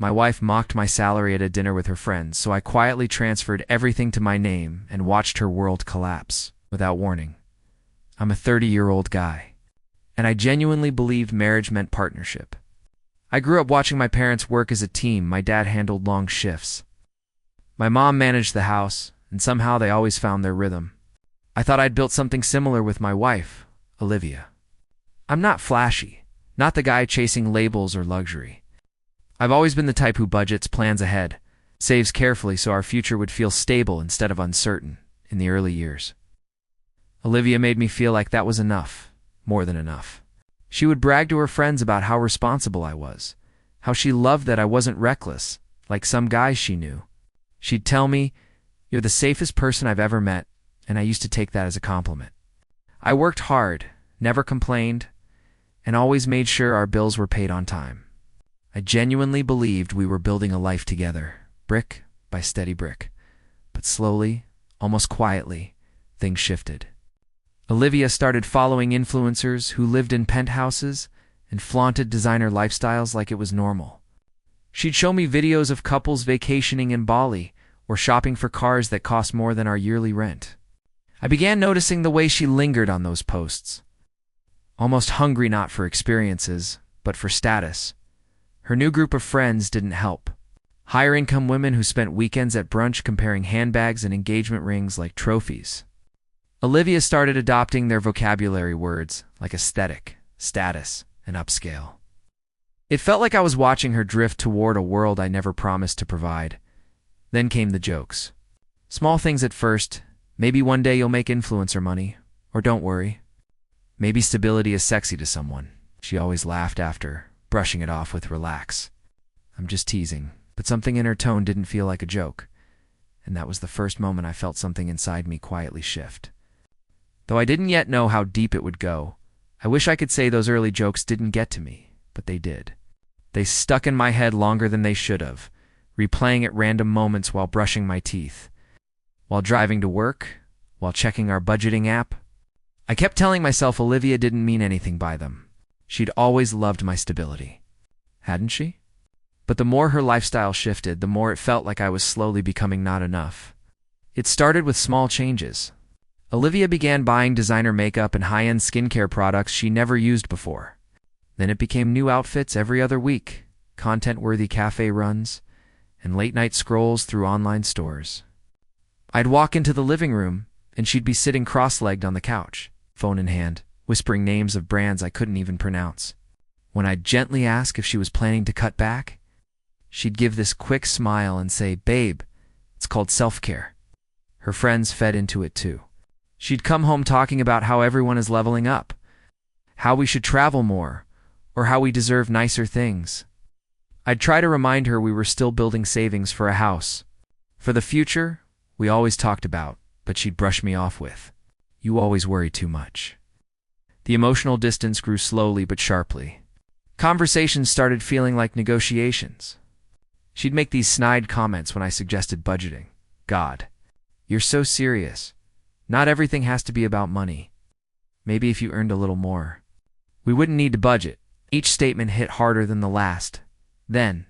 My wife mocked my salary at a dinner with her friends, so I quietly transferred everything to my name and watched her world collapse without warning. I'm a 30-year-old guy, and I genuinely believed marriage meant partnership. I grew up watching my parents work as a team. My dad handled long shifts. My mom managed the house, and somehow they always found their rhythm. I thought I'd built something similar with my wife, Olivia. I'm not flashy, not the guy chasing labels or luxury. I've always been the type who budgets, plans ahead, saves carefully so our future would feel stable instead of uncertain in the early years. Olivia made me feel like that was enough, more than enough. She would brag to her friends about how responsible I was, how she loved that I wasn't reckless, like some guys she knew. She'd tell me, "You're the safest person I've ever met," and I used to take that as a compliment. I worked hard, never complained, and always made sure our bills were paid on time. I genuinely believed we were building a life together, brick by steady brick. But slowly, almost quietly, things shifted. Olivia started following influencers who lived in penthouses and flaunted designer lifestyles like it was normal. She'd show me videos of couples vacationing in Bali or shopping for cars that cost more than our yearly rent. I began noticing the way she lingered on those posts, almost hungry not for experiences, but for status. Her new group of friends didn't help. Higher-income women who spent weekends at brunch comparing handbags and engagement rings like trophies. Olivia started adopting their vocabulary words like aesthetic, status, and upscale. It felt like I was watching her drift toward a world I never promised to provide. Then came the jokes. Small things at first. Maybe one day you'll make influencer money. Or don't worry. Maybe stability is sexy to someone. She always laughed after, brushing it off with relax. I'm just teasing. But something in her tone didn't feel like a joke. And that was the first moment I felt something inside me quietly shift. Though I didn't yet know how deep it would go, I wish I could say those early jokes didn't get to me, but they did. They stuck in my head longer than they should have, replaying at random moments while brushing my teeth, while driving to work, while checking our budgeting app. I kept telling myself Olivia didn't mean anything by them. She'd always loved my stability. Hadn't she? But the more her lifestyle shifted, the more it felt like I was slowly becoming not enough. It started with small changes. Olivia began buying designer makeup and high-end skincare products she never used before. Then it became new outfits every other week, content-worthy cafe runs, and late-night scrolls through online stores. I'd walk into the living room, and she'd be sitting cross-legged on the couch, phone in hand, whispering names of brands I couldn't even pronounce. When I'd gently ask if she was planning to cut back, she'd give this quick smile and say, "Babe, it's called self-care." Her friends fed into it too. She'd come home talking about how everyone is leveling up, how we should travel more, or how we deserve nicer things. I'd try to remind her we were still building savings for a house. For the future, we always talked about, but she'd brush me off with, "You always worry too much." The emotional distance grew slowly but sharply. Conversations started feeling like negotiations. She'd make these snide comments when I suggested budgeting. "God, you're so serious. Not everything has to be about money. Maybe if you earned a little more." We wouldn't need to budget. Each statement hit harder than the last. Then,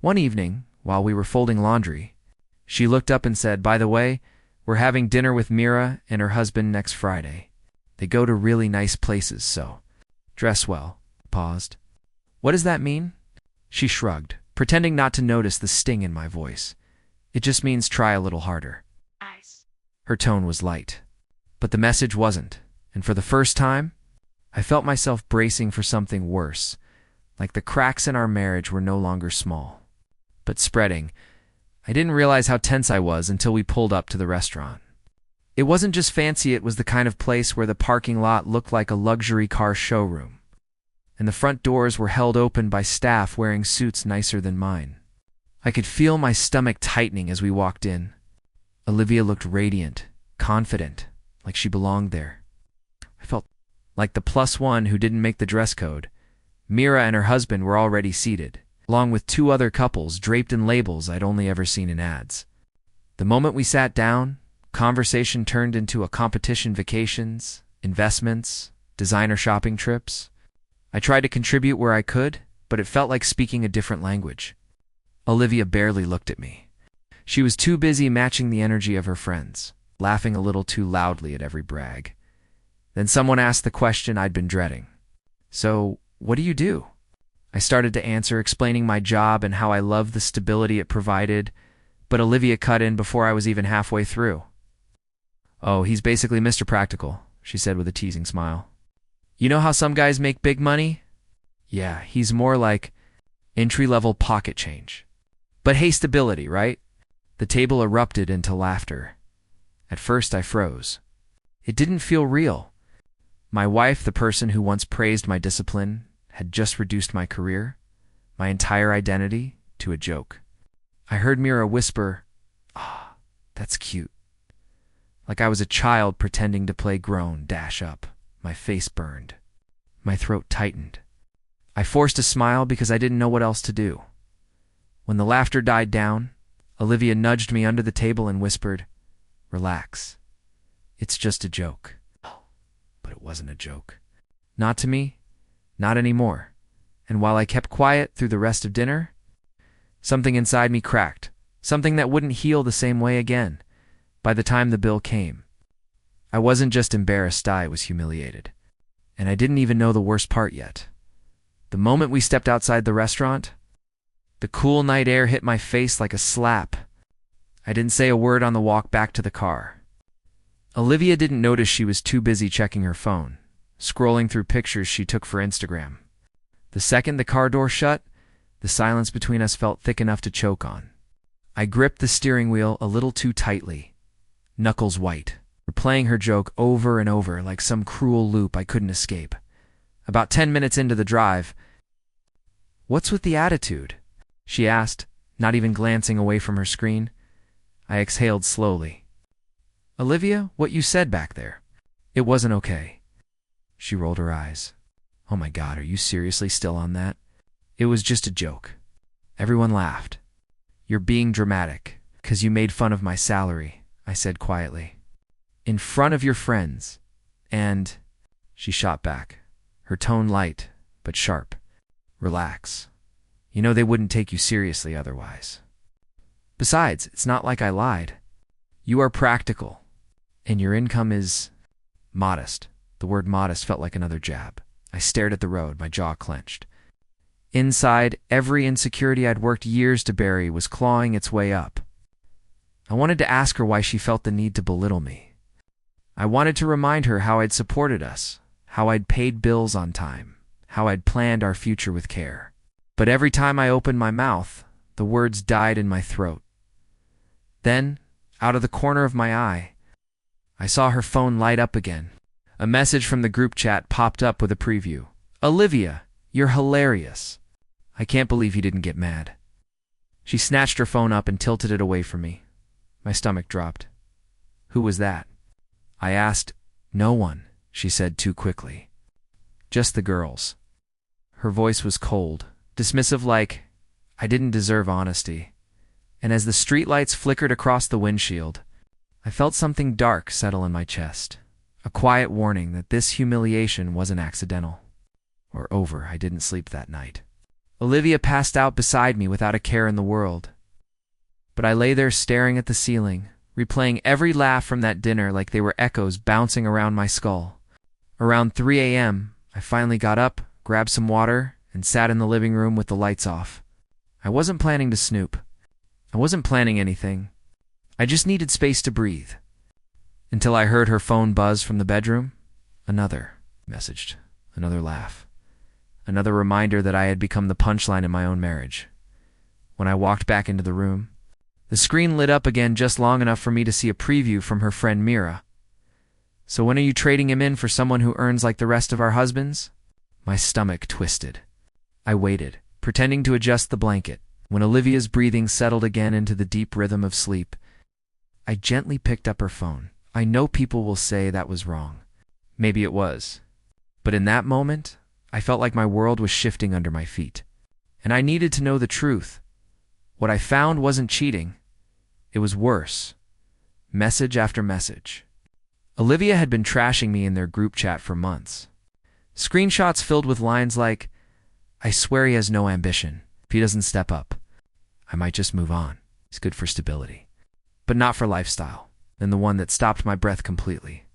one evening, while we were folding laundry, she looked up and said, "By the way, we're having dinner with Mira and her husband next Friday. They go to really nice places, so dress well." Paused. "What does that mean?" She shrugged, pretending not to notice the sting in my voice. "It just means try a little harder." Her tone was light, but the message wasn't, and for the first time, I felt myself bracing for something worse, like the cracks in our marriage were no longer small, but spreading. I didn't realize how tense I was until we pulled up to the restaurant. It wasn't just fancy, it was the kind of place where the parking lot looked like a luxury car showroom, and the front doors were held open by staff wearing suits nicer than mine. I could feel my stomach tightening as we walked in. Olivia looked radiant, confident, like she belonged there. I felt like the +1 who didn't make the dress code. Mira and her husband were already seated, along with 2 other couples draped in labels I'd only ever seen in ads. The moment we sat down, conversation turned into a competition: vacations, investments, designer shopping trips. I tried to contribute where I could, but it felt like speaking a different language. Olivia barely looked at me. She was too busy matching the energy of her friends, laughing a little too loudly at every brag. Then someone asked the question I'd been dreading. "So, what do you do?" I started to answer, explaining my job and how I loved the stability it provided, but Olivia cut in before I was even halfway through. "Oh, he's basically Mr. Practical," she said with a teasing smile. "You know how some guys make big money? Yeah, he's more like entry-level pocket change. But hey, stability, right?" The table erupted into laughter. At first, I froze. It didn't feel real. My wife, the person who once praised my discipline, had just reduced my career, my entire identity, to a joke. I heard Mira whisper, "Ah, that's cute." Like I was a child pretending to play grown, dash up. My face burned. My throat tightened. I forced a smile because I didn't know what else to do. When the laughter died down, Olivia nudged me under the table and whispered, "Relax. It's just a joke." But it wasn't a joke. Not to me, not anymore. And while I kept quiet through the rest of dinner, something inside me cracked, something that wouldn't heal the same way again. By the time the bill came, I wasn't just embarrassed, I was humiliated. And I didn't even know the worst part yet. The moment we stepped outside the restaurant, the cool night air hit my face like a slap. I didn't say a word on the walk back to the car. Olivia didn't notice she was too busy checking her phone, scrolling through pictures she took for Instagram. The second the car door shut, the silence between us felt thick enough to choke on. I gripped the steering wheel a little too tightly, knuckles white, replaying her joke over and over like some cruel loop I couldn't escape. About 10 minutes into the drive, "What's with the attitude?" she asked, not even glancing away from her screen. I exhaled slowly. "Olivia, what you said back there, it wasn't okay." She rolled her eyes. "Oh my God, are you seriously still on that?" "It was just a joke." Everyone laughed. "You're being dramatic, 'cause you made fun of my salary," I said quietly. "In front of your friends. And," she shot back, her tone light but sharp, "relax. You know they wouldn't take you seriously otherwise. Besides, it's not like I lied. You are practical, and your income is modest." The word modest felt like another jab. I stared at the road, my jaw clenched. Inside, every insecurity I'd worked years to bury was clawing its way up. I wanted to ask her why she felt the need to belittle me. I wanted to remind her how I'd supported us, how I'd paid bills on time, how I'd planned our future with care. But every time I opened my mouth, the words died in my throat. Then, out of the corner of my eye, I saw her phone light up again. A message from the group chat popped up with a preview. "Olivia, you're hilarious." I can't believe he didn't get mad. She snatched her phone up and tilted it away from me. My stomach dropped. "Who was that?" I asked. "No one," she said too quickly. "Just the girls." Her voice was cold, dismissive, like I didn't deserve honesty. And as the streetlights flickered across the windshield, I felt something dark settle in my chest. A quiet warning that this humiliation wasn't accidental. Or over. I didn't sleep that night. Olivia passed out beside me without a care in the world. But I lay there staring at the ceiling, replaying every laugh from that dinner like they were echoes bouncing around my skull. Around 3 a.m., I finally got up, grabbed some water, and sat in the living room with the lights off. I wasn't planning to snoop. I wasn't planning anything. I just needed space to breathe. Until I heard her phone buzz from the bedroom. Another messaged. Another laugh. Another reminder that I had become the punchline in my own marriage. When I walked back into the room, the screen lit up again just long enough for me to see a preview from her friend Mira. "So when are you trading him in for someone who earns like the rest of our husbands?" My stomach twisted. I waited, pretending to adjust the blanket. When Olivia's breathing settled again into the deep rhythm of sleep, I gently picked up her phone. I know people will say that was wrong. Maybe it was. But in that moment, I felt like my world was shifting under my feet. And I needed to know the truth. What I found wasn't cheating. It was worse. Message after message. Olivia had been trashing me in their group chat for months. Screenshots filled with lines like, "I swear he has no ambition if he doesn't step up. I might just move on. It's good for stability. But not for lifestyle. Then the one that stopped my breath completely.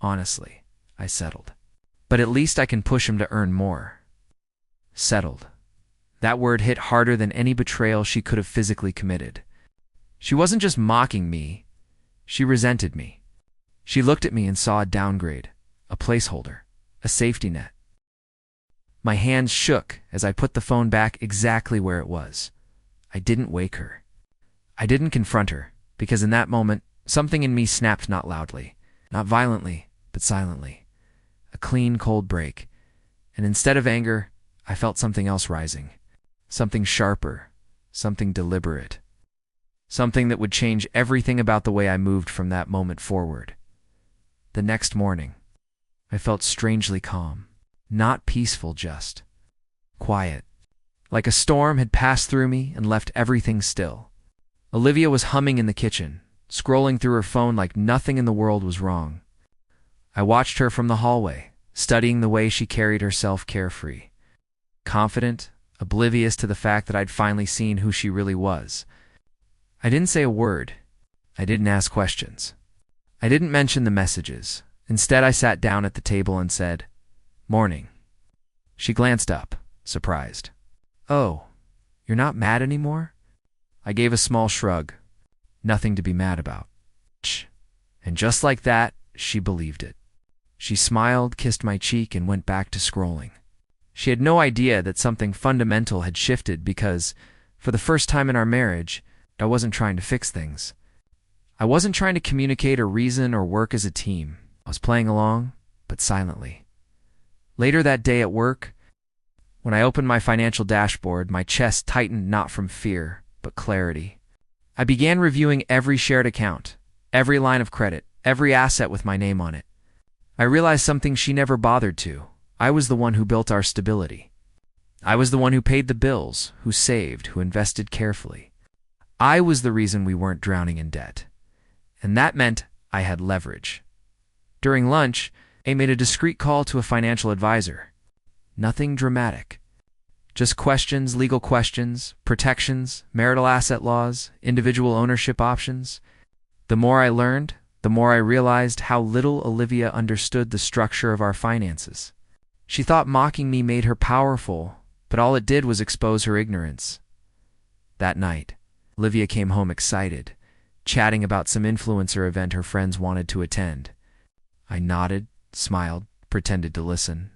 Honestly, I settled. But at least I can push him to earn more. Settled. That word hit harder than any betrayal she could have physically committed. She wasn't just mocking me. She resented me. She looked at me and saw a downgrade, a placeholder, a safety net. My hands shook as I put the phone back exactly where it was. I didn't wake her. I didn't confront her, because in that moment, something in me snapped not loudly, not violently, but silently. A clean, cold break. And instead of anger, I felt something else rising. Something sharper, something deliberate. Something that would change everything about the way I moved from that moment forward. The next morning, I felt strangely calm. Not peaceful, just quiet. Like a storm had passed through me and left everything still. Olivia was humming in the kitchen, scrolling through her phone like nothing in the world was wrong. I watched her from the hallway, studying the way she carried herself carefree. Confident, oblivious to the fact that I'd finally seen who she really was. I didn't say a word. I didn't ask questions. I didn't mention the messages. Instead, I sat down at the table and said, "Morning." She glanced up, surprised. "Oh, you're not mad anymore?" I gave a small shrug. Nothing to be mad about. And just like that, she believed it. She smiled, kissed my cheek, and went back to scrolling. She had no idea that something fundamental had shifted because, for the first time in our marriage, I wasn't trying to fix things. I wasn't trying to communicate or reason or work as a team. I was playing along, but silently. Later that day at work, when I opened my financial dashboard, my chest tightened not from fear, but clarity. I began reviewing every shared account, every line of credit, every asset with my name on it. I realized something she never bothered to. I was the one who built our stability. I was the one who paid the bills, who saved, who invested carefully. I was the reason we weren't drowning in debt. And that meant I had leverage. During lunch, I made a discreet call to a financial advisor. Nothing dramatic. Just questions, legal questions, protections, marital asset laws, individual ownership options. The more I learned, the more I realized how little Olivia understood the structure of our finances. She thought mocking me made her powerful, but all it did was expose her ignorance. That night, Olivia came home excited, chatting about some influencer event her friends wanted to attend. I nodded, smiled, pretended to listen.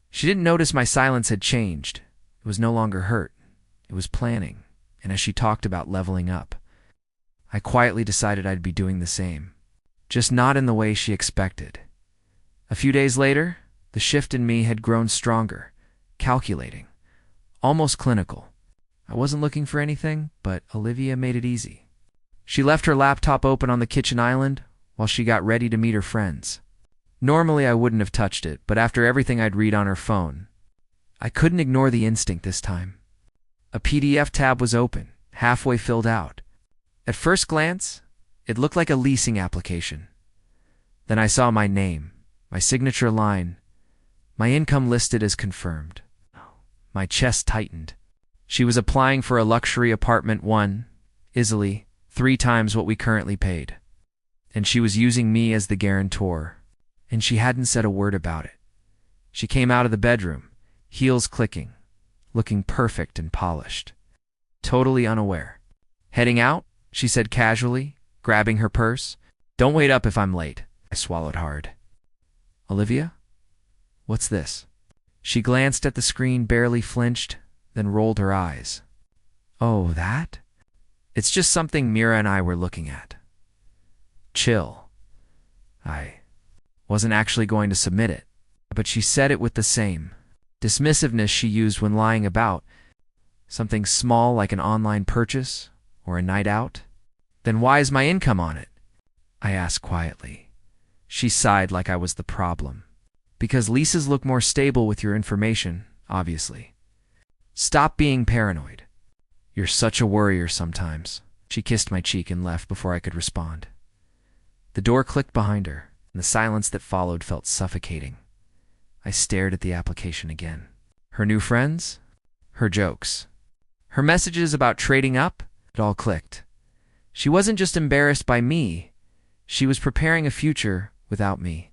She didn't notice my silence had changed. It was no longer hurt. It was planning, and as she talked about leveling up, I quietly decided I'd be doing the same, just not in the way she expected. A few days later, the shift in me had grown stronger, calculating, almost clinical. I wasn't looking for anything, but Olivia made it easy. She left her laptop open on the kitchen island while she got ready to meet her friends. Normally I wouldn't have touched it, but after everything I'd read on her phone, I couldn't ignore the instinct this time. A PDF tab was open, halfway filled out. At first glance, it looked like a leasing application. Then I saw my name, my signature line, my income listed as confirmed. My chest tightened. She was applying for a luxury apartment easily 3 times what we currently paid. And she was using me as the guarantor. And she hadn't said a word about it. She came out of the bedroom, heels clicking, looking perfect and polished. Totally unaware. "Heading out?" she said casually, grabbing her purse. "Don't wait up if I'm late." I swallowed hard. "Olivia? What's this?" She glanced at the screen, barely flinched, then rolled her eyes. "Oh, that? It's just something Mira and I were looking at." Chill. I wasn't actually going to submit it, but she said it with the same dismissiveness she used when lying about something small like an online purchase or a night out. "Then why is my income on it?" I asked quietly. She sighed like I was the problem. "Because leases look more stable with your information, obviously." "Stop being paranoid. You're such a worrier sometimes." She kissed my cheek and left before I could respond. The door clicked behind her, and the silence that followed felt suffocating. I stared at the application again. Her new friends? Her jokes. Her messages about trading up? It all clicked. She wasn't just embarrassed by me, she was preparing a future without me.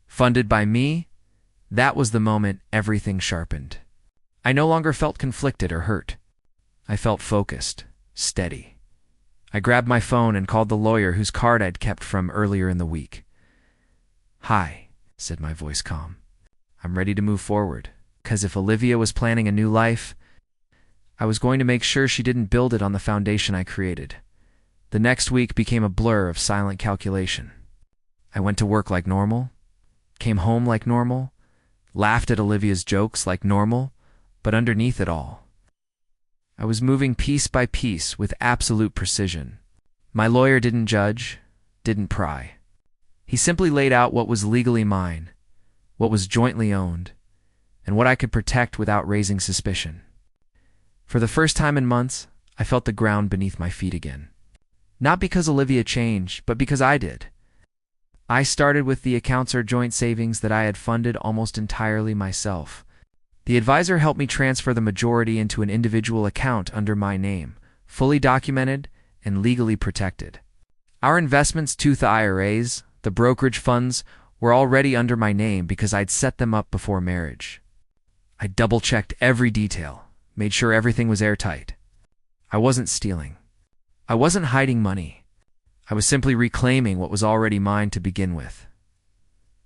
Funded by me, that was the moment everything sharpened. I no longer felt conflicted or hurt. I felt focused, steady. I grabbed my phone and called the lawyer whose card I'd kept from earlier in the week. "Hi," said my voice calm. "I'm ready to move forward, 'cause if Olivia was planning a new life, I was going to make sure she didn't build it on the foundation I created." The next week became a blur of silent calculation. I went to work like normal, came home like normal, laughed at Olivia's jokes like normal, but underneath it all, I was moving piece by piece with absolute precision. My lawyer didn't judge, didn't pry. He simply laid out what was legally mine, what was jointly owned, and what I could protect without raising suspicion. For the first time in months, I felt the ground beneath my feet again. Not because Olivia changed, but because I did. I started with the accounts or joint savings that I had funded almost entirely myself. The advisor helped me transfer the majority into an individual account under my name, fully documented and legally protected. Our investments, to the IRAs, the brokerage funds, were already under my name because I'd set them up before marriage. I double-checked every detail, made sure everything was airtight. I wasn't stealing. I wasn't hiding money. I was simply reclaiming what was already mine to begin with.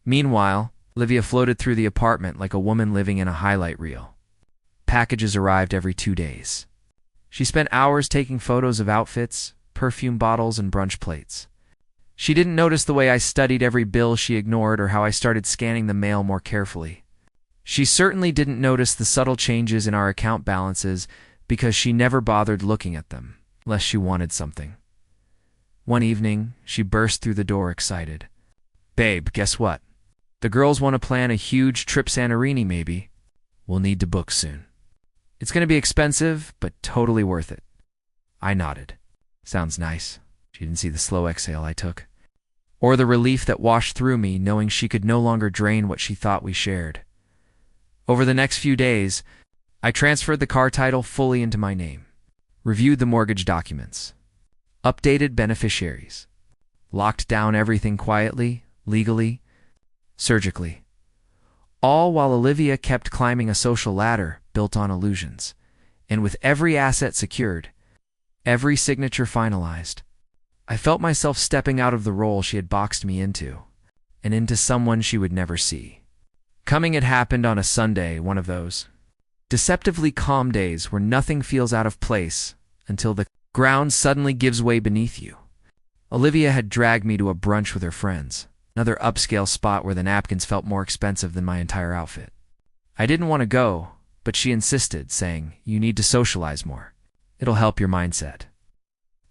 Meanwhile, Olivia floated through the apartment like a woman living in a highlight reel. Packages arrived every 2 days. She spent hours taking photos of outfits, perfume bottles, and brunch plates. She didn't notice the way I studied every bill she ignored or how I started scanning the mail more carefully. She certainly didn't notice the subtle changes in our account balances because she never bothered looking at them, unless she wanted something. One evening, she burst through the door excited. "Babe, guess what? The girls want to plan a huge trip Santorini maybe. We'll need to book soon. It's going to be expensive, but totally worth it." I nodded. Sounds nice. She didn't see the slow exhale I took, or the relief that washed through me knowing she could no longer drain what she thought we shared. Over the next few days, I transferred the car title fully into my name, reviewed the mortgage documents, updated beneficiaries, locked down everything quietly, legally, surgically, all while Olivia kept climbing a social ladder built on illusions. And with every asset secured, every signature finalized, I felt myself stepping out of the role she had boxed me into, and into someone she would never see. Coming had happened on a Sunday, one of those deceptively calm days where nothing feels out of place until the ground suddenly gives way beneath you. Olivia had dragged me to a brunch with her friends, another upscale spot where the napkins felt more expensive than my entire outfit. I didn't want to go, but she insisted, saying, "You need to socialize more. It'll help your mindset."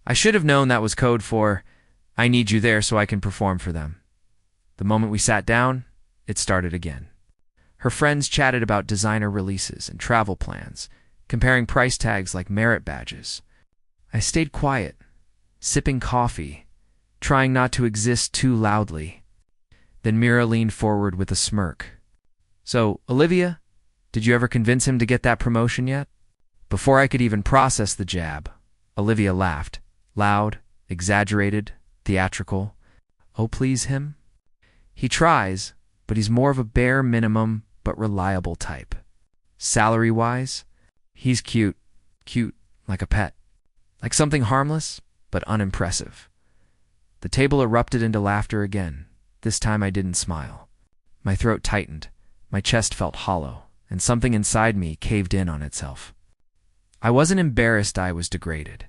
I should have known that was code for, "I need you there so I can perform for them." The moment we sat down, it started again. Her friends chatted about designer releases and travel plans, comparing price tags like merit badges. I stayed quiet, sipping coffee, trying not to exist too loudly. Then Mira leaned forward with a smirk. "So, Olivia, did you ever convince him to get that promotion yet?" Before I could even process the jab, Olivia laughed. Loud, exaggerated, theatrical. "Oh, please him? He tries, but he's more of a bare minimum but reliable type. Salary-wise, he's cute like a pet, like something harmless but unimpressive." The table erupted into laughter again. This time I didn't smile. My throat tightened, my chest felt hollow, and something inside me caved in on itself. I wasn't embarrassed I was degraded.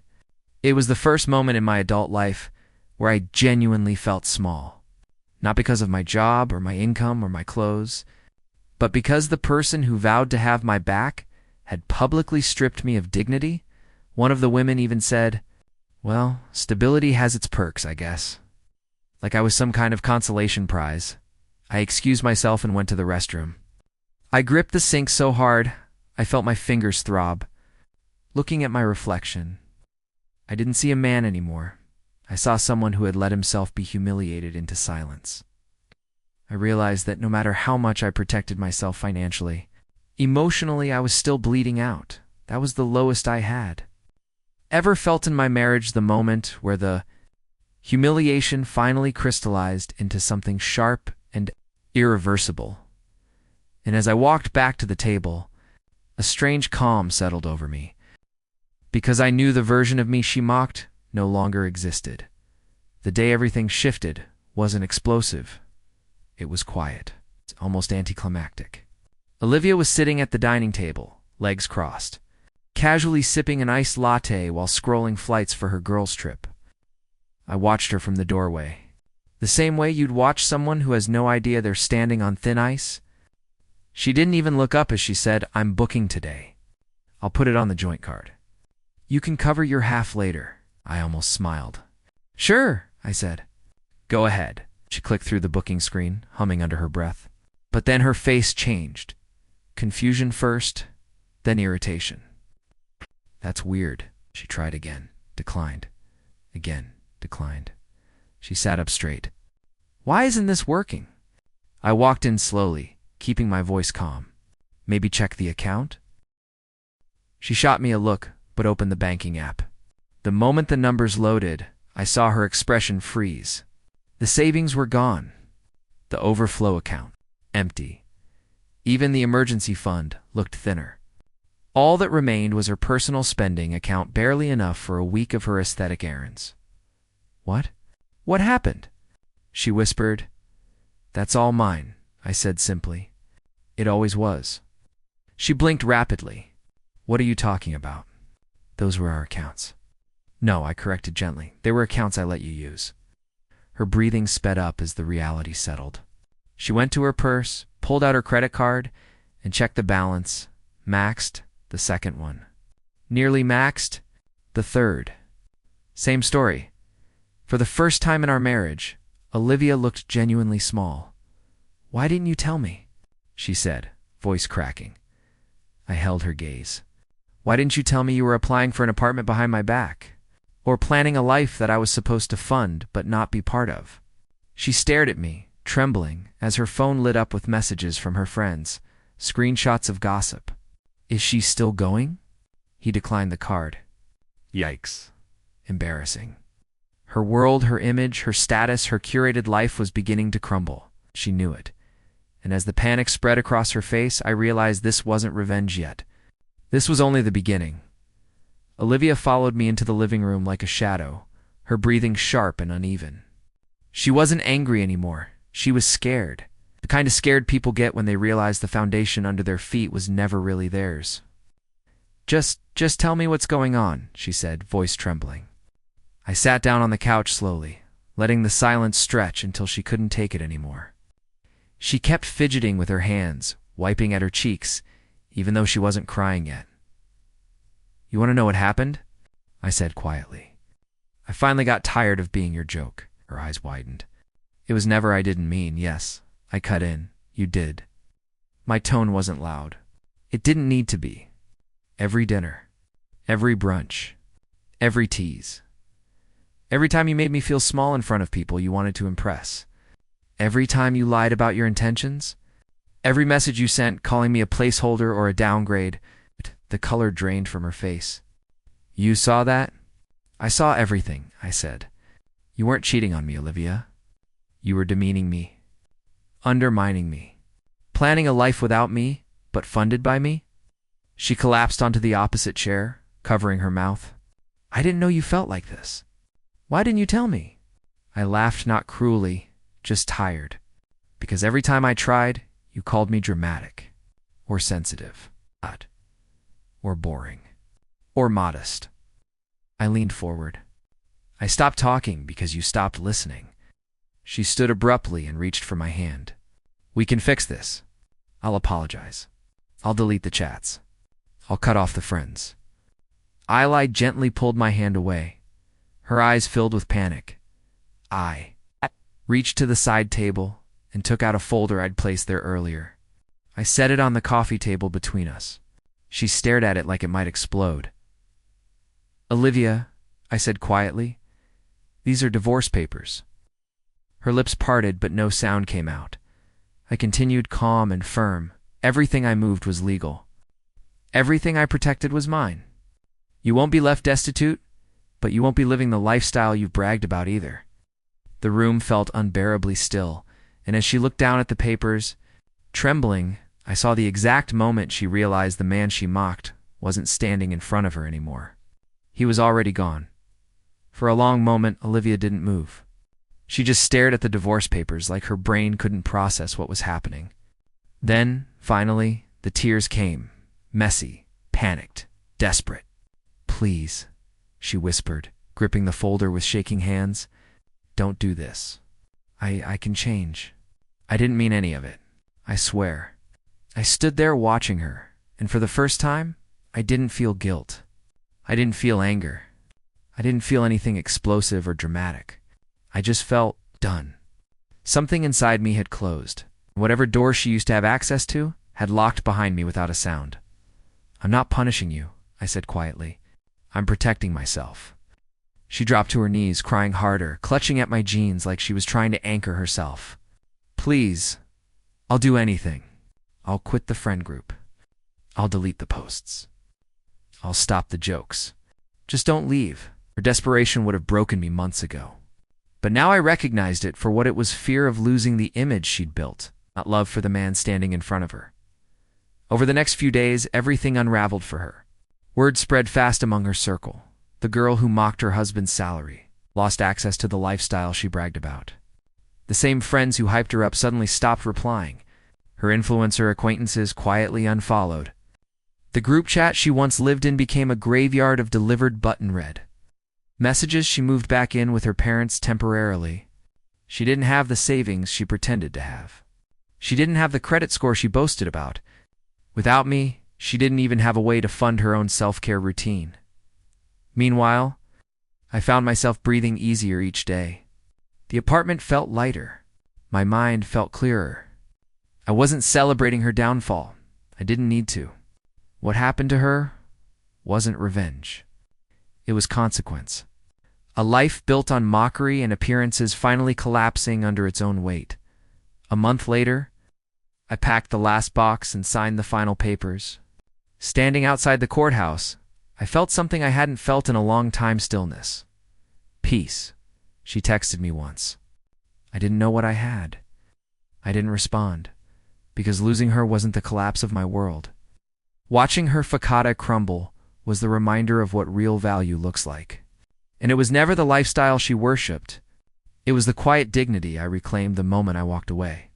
It was the first moment in my adult life where I genuinely felt small. Not because of my job or my income or my clothes, but because the person who vowed to have my back had publicly stripped me of dignity. One of the women even said, "Well, stability has its perks, I guess." Like I was some kind of consolation prize. I excused myself and went to the restroom. I gripped the sink so hard, I felt my fingers throb. Looking at my reflection, I didn't see a man anymore. I saw someone who had let himself be humiliated into silence. I realized that no matter how much I protected myself financially, emotionally I was still bleeding out. That was the lowest I had. ever felt in my marriage, the moment where the humiliation finally crystallized into something sharp and irreversible. And as I walked back to the table, a strange calm settled over me, because I knew the version of me she mocked no longer existed. The day everything shifted wasn't explosive. It was quiet, almost anticlimactic. Olivia was sitting at the dining table, legs crossed, casually sipping an iced latte while scrolling flights for her girls' trip. I watched her from the doorway, the same way you'd watch someone who has no idea they're standing on thin ice. She didn't even look up as she said, "I'm booking today. I'll put it on the joint card. You can cover your half later." I almost smiled. "Sure," I said. "Go ahead." She clicked through the booking screen, humming under her breath. But then her face changed. Confusion first, then irritation. "That's weird." She tried again, declined. Again, declined. She sat up straight. "Why isn't this working?" I walked in slowly, keeping my voice calm. "Maybe check the account?" She shot me a look, but opened the banking app. The moment the numbers loaded, I saw her expression freeze. The savings were gone. The overflow account, empty. Even the emergency fund looked thinner. All that remained was her personal spending account, barely enough for a week of her aesthetic errands. "What? What happened?" she whispered. "That's all mine," I said simply. "It always was." She blinked rapidly. "What are you talking about?" "Those were our accounts." "No," I corrected gently. "They were accounts I let you use." Her breathing sped up as the reality settled. She went to her purse, pulled out her credit card, and checked the balance. Maxed, the second one. Nearly maxed, the third. Same story. For the first time in our marriage, Olivia looked genuinely small. "Why didn't you tell me?" she said, voice cracking. I held her gaze. "Why didn't you tell me you were applying for an apartment behind my back? Or planning a life that I was supposed to fund but not be part of?" She stared at me, trembling, as her phone lit up with messages from her friends, screenshots of gossip. "Is she still going?" He declined the card. Yikes. Embarrassing. Her world, her image, her status, her curated life was beginning to crumble. She knew it. And as the panic spread across her face, I realized this wasn't revenge yet. This was only the beginning. Olivia followed me into the living room like a shadow, her breathing sharp and uneven. She wasn't angry anymore. She was scared. The kind of scared people get when they realize the foundation under their feet was never really theirs. Just tell me what's going on," she said, voice trembling. I sat down on the couch slowly, letting the silence stretch until she couldn't take it anymore. She kept fidgeting with her hands, wiping at her cheeks, even though she wasn't crying yet. "You want to know what happened?" I said quietly. "I finally got tired of being your joke." Her eyes widened. "It was never I didn't mean, yes." I cut in. "You did." My tone wasn't loud. It didn't need to be. Every dinner, every brunch, every tease. Every time you made me feel small in front of people you wanted to impress. Every time you lied about your intentions. Every message you sent calling me a placeholder or a downgrade. The color drained from her face. "You saw that?" "I saw everything," I said. "You weren't cheating on me, Olivia. You were demeaning me, undermining me, planning a life without me, but funded by me." She collapsed onto the opposite chair, covering her mouth. "I didn't know you felt like this. Why didn't you tell me?" I laughed, not cruelly, just tired. "Because every time I tried, you called me dramatic, or sensitive, or boring, or modest." I leaned forward. "I stopped talking because you stopped listening." She stood abruptly and reached for my hand. "We can fix this. I'll apologize. I'll delete the chats. I'll cut off the friends." I gently pulled my hand away. Her eyes filled with panic. I reached to the side table and took out a folder I'd placed there earlier. I set it on the coffee table between us. She stared at it like it might explode. "Olivia," I said quietly, "these are divorce papers." Her lips parted, but no sound came out. I continued calm and firm. Everything I moved was legal. Everything I protected was mine. You won't be left destitute, but you won't be living the lifestyle you've bragged about either. The room felt unbearably still, and as she looked down at the papers, trembling, I saw the exact moment she realized the man she mocked wasn't standing in front of her anymore. He was already gone. For a long moment, Olivia didn't move. She just stared at the divorce papers like her brain couldn't process what was happening. Then, finally, the tears came, messy, panicked, desperate. "Please," she whispered, gripping the folder with shaking hands. "Don't do this. I can change. I didn't mean any of it. I swear." I stood there watching her, and for the first time, I didn't feel guilt. I didn't feel anger. I didn't feel anything explosive or dramatic. I just felt done. Something inside me had closed. Whatever door she used to have access to had locked behind me without a sound. "I'm not punishing you," I said quietly. "I'm protecting myself." She dropped to her knees, crying harder, clutching at my jeans like she was trying to anchor herself. "Please, I'll do anything. I'll quit the friend group. I'll delete the posts. I'll stop the jokes. Just don't leave." Her desperation would have broken me months ago. But now I recognized it for what it was: fear of losing the image she'd built, not love for the man standing in front of her. Over the next few days, everything unraveled for her. Word spread fast among her circle. The girl who mocked her husband's salary lost access to the lifestyle she bragged about. The same friends who hyped her up suddenly stopped replying. Her influencer acquaintances quietly unfollowed. The group chat she once lived in became a graveyard of delivered button read messages she moved back in with her parents temporarily. She didn't have the savings she pretended to have. She didn't have the credit score she boasted about. Without me, she didn't even have a way to fund her own self-care routine. Meanwhile, I found myself breathing easier each day. The apartment felt lighter. My mind felt clearer. I wasn't celebrating her downfall. I didn't need to. What happened to her wasn't revenge. It was consequence. A life built on mockery and appearances finally collapsing under its own weight. A month later, I packed the last box and signed the final papers. Standing outside the courthouse, I felt something I hadn't felt in a long time: stillness. "Peace," she texted me once. I didn't know what I had. I didn't respond, because losing her wasn't the collapse of my world. Watching her facade crumble was the reminder of what real value looks like. And it was never the lifestyle she worshipped. It was the quiet dignity I reclaimed the moment I walked away.